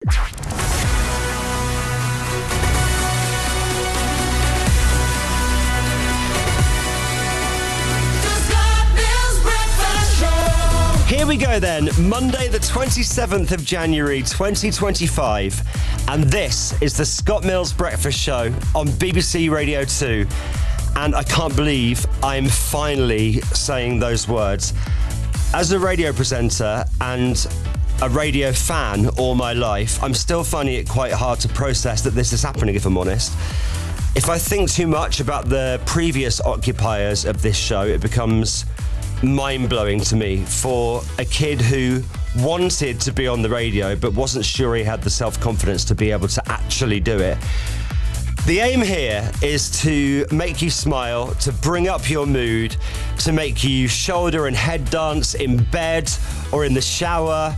Here we go then, Monday the 27th of January 2025, and this is the Scott Mills Breakfast Show on BBC Radio 2, and I can't believe I'm finally saying those words. As a radio presenter and a radio fan all my life, I'm still finding it quite hard to process that this is happening, if I'm honest. If I think too much about the previous occupiers of this show, it becomes mind-blowing to me. For a kid who wanted to be on the radio but wasn't sure he had the self-confidence to be able to actually do it. The aim here is to make you smile, to bring up your mood, to make you shoulder and head dance in bed or in the shower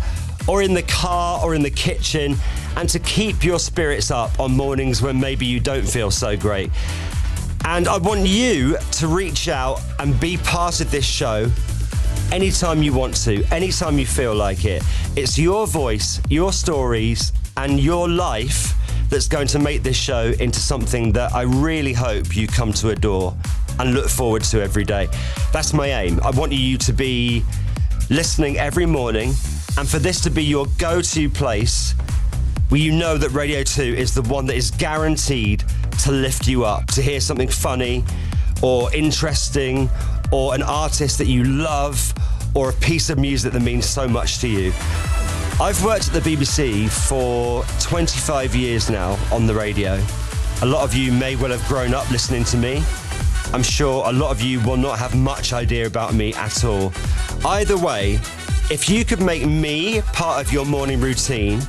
or in the car or in the kitchen, and to keep your spirits up on mornings when maybe you don't feel so great. And I want you to reach out and be part of this show anytime you want to, anytime you feel like it. It's your voice, your stories, and your life that's going to make this show into something that I really hope you come to adore and look forward to every day. That's my aim. I want you to be listening every morning, and for this to be your go-to place where you know that Radio 2 is the one that is guaranteed to lift you up, to hear something funny or interesting or an artist that you love or a piece of music that means so much to you. I've worked at the BBC for 25 years now on the radio. A lot of you may well have grown up listening to me. I'm sure a lot of you will not have much idea about me at all. Either way, if you could make me part of your morning routine,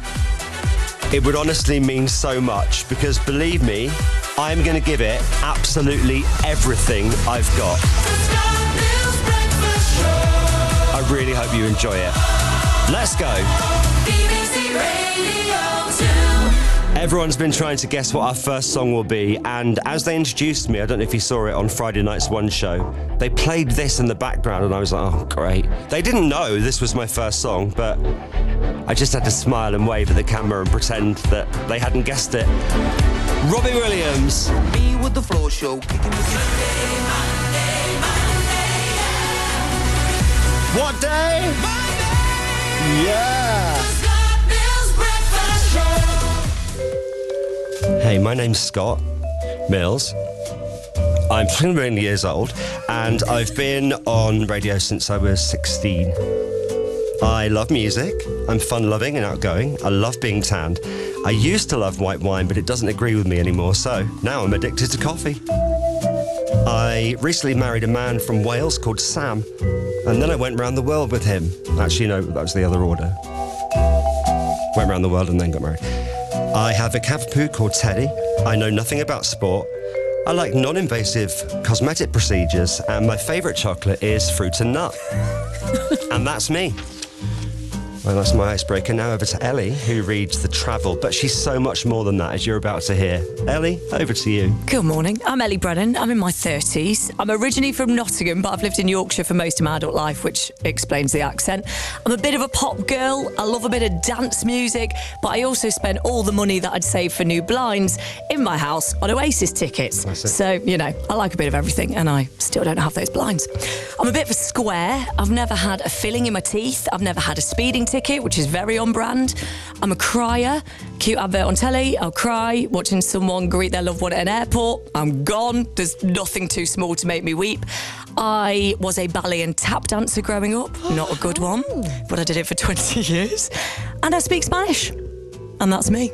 it would honestly mean so much, because believe me, I'm going to give it absolutely everything I've got. I really hope you enjoy it. Let's go. BBC Radio 2. Everyone's been trying to guess what our first song will be, and as they introduced me, I don't know if you saw it on Friday night's One show, they played this in the background and I was like, oh great. They didn't know this was my first song, but I just had to smile and wave at the camera and pretend that they hadn't guessed it. Robbie Williams. Me with the floor show. What day? Monday. Yeah. Hey, my name's Scott Mills. I'm 21 years old and I've been on radio since I was 16. I love music. I'm fun-loving and outgoing. I love being tanned. I used to love white wine, but it doesn't agree with me anymore, so now I'm addicted to coffee. I recently married a man from Wales called Sam, and then I went around the world with him. Actually, no, that was the other order. Went around the world and then got married. I have a cavapoo called Teddy. I know nothing about sport. I like non-invasive cosmetic procedures, and my favourite chocolate is fruit and nut. And that's me. Well, that's my icebreaker. Now over to Ellie, who reads the travel, but she's so much more than that, as you're about to hear. Ellie, over to you. Good morning. I'm Ellie Brennan. I'm in my 30s. I'm originally from Nottingham, but I've lived in Yorkshire for most of my adult life, which explains the accent. I'm a bit of a pop girl. I love a bit of dance music, but I also spent all the money that I'd saved for new blinds in my house on Oasis tickets. So, you know, I like a bit of everything, and I still don't have those blinds. I'm a bit of a square. I've never had a filling in my teeth. I've never had a speeding ticket, which is very on brand. I'm a crier. Cute advert on telly, I'll cry. Watching someone greet their loved one at an airport, I'm gone. There's nothing too small to make me weep. I was a ballet and tap dancer growing up. Not a good one, but I did it for 20 years. And I speak Spanish. And that's me.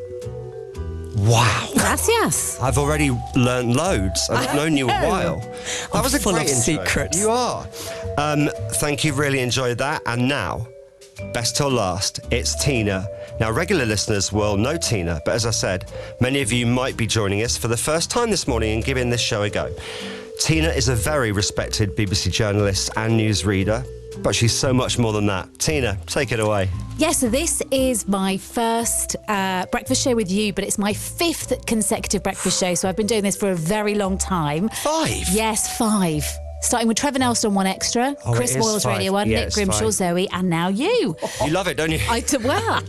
Wow. Gracias. I've already learned loads. I've known you a while. That was a full great of intro. secrets. You are. Thank you, really enjoyed that. And now, best till last, it's Tina. Now, regular listeners will know Tina, but as I said, many of you might be joining us for the first time this morning and giving this show a go. Tina is a very respected BBC journalist and newsreader, but she's so much more than that. Tina, take it away. Yes, so this is my first breakfast show with you, but it's my 5th consecutive breakfast show, so I've been doing this for a very long time. 5? Yes, 5. Starting with Trevor Nelson on 1 Extra, Chris Moyles, Radio 1, Yeah, Nick it's Grimshaw, 5. Zoe, and now you. You love it, don't you? Well,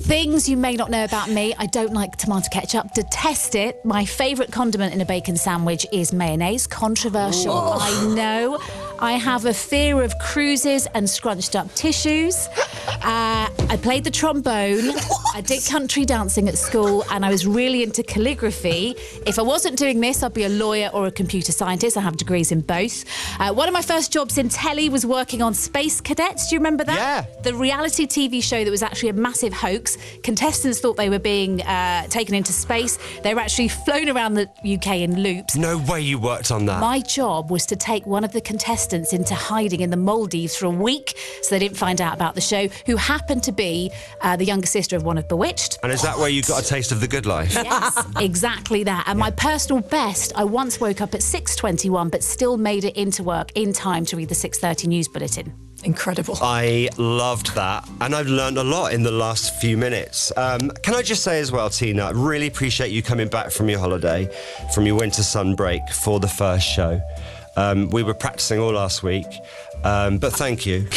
Things you may not know about me. I don't like tomato ketchup. Detest it. My favourite condiment in a bacon sandwich is mayonnaise. Controversial, I know. I have a fear of cruises and scrunched up tissues. I played the trombone. I did country dancing at school, and I was really into calligraphy. If I wasn't doing this, I'd be a lawyer or a computer scientist. I have degrees in both. One of my first jobs in telly was working on Space Cadets. Do you remember that? Yeah. The reality TV show that was actually a massive hoax. Contestants thought they were being taken into space. They were actually flown around the UK in loops. No way you worked on that. My job was to take one of the contestants into hiding in the Maldives for a week so they didn't find out about the show, who happened to be the younger sister of one of Bewitched. And is that where you got a taste of the good life? Yes, exactly that. And my personal best, I once woke up at 6:21 but still made it into work in time to read the 6:30 news bulletin. Incredible. I loved that, and I've learned a lot in the last few minutes. Can I just say as well, Tina, I really appreciate you coming back from your holiday, from your winter sun break for the first show. We were practicing all last week, but thank you.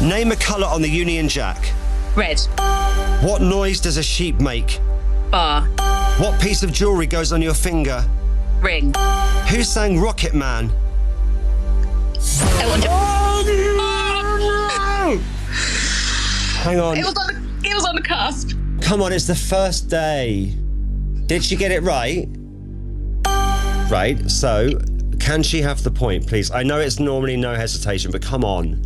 Name a colour on the Union Jack. Red. What noise does a sheep make? Bar. What piece of jewellery goes on your finger? Ring. Who sang Rocket Man? Hang on. It was on the cusp. Come on, it's the first day. Did she get it right? Right, so can she have the point, please? I know it's normally no hesitation, but come on.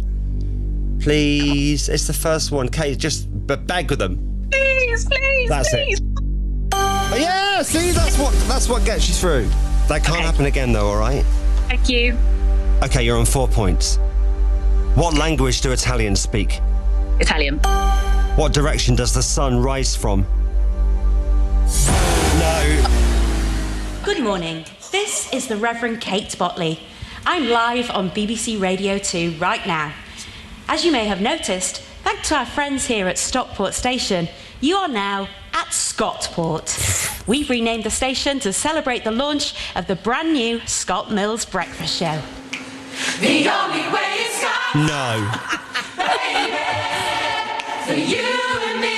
Please, it's the first one. Kate, just bag with them. Please. That's please. it. Yeah, see, that's what gets you through. That can't happen again, though, all right? Thank you. Okay, you're on 4 points. What language do Italians speak? Italian. What direction does the sun rise from? No. Good morning. This is the Reverend Kate Botley. I'm live on BBC Radio 2 right now. As you may have noticed, thanks to our friends here at Stockport Station, you are now at Scottport. We've renamed the station to celebrate the launch of the brand new Scott Mills Breakfast Show. The only way is Scott. No. Baby, for you and me.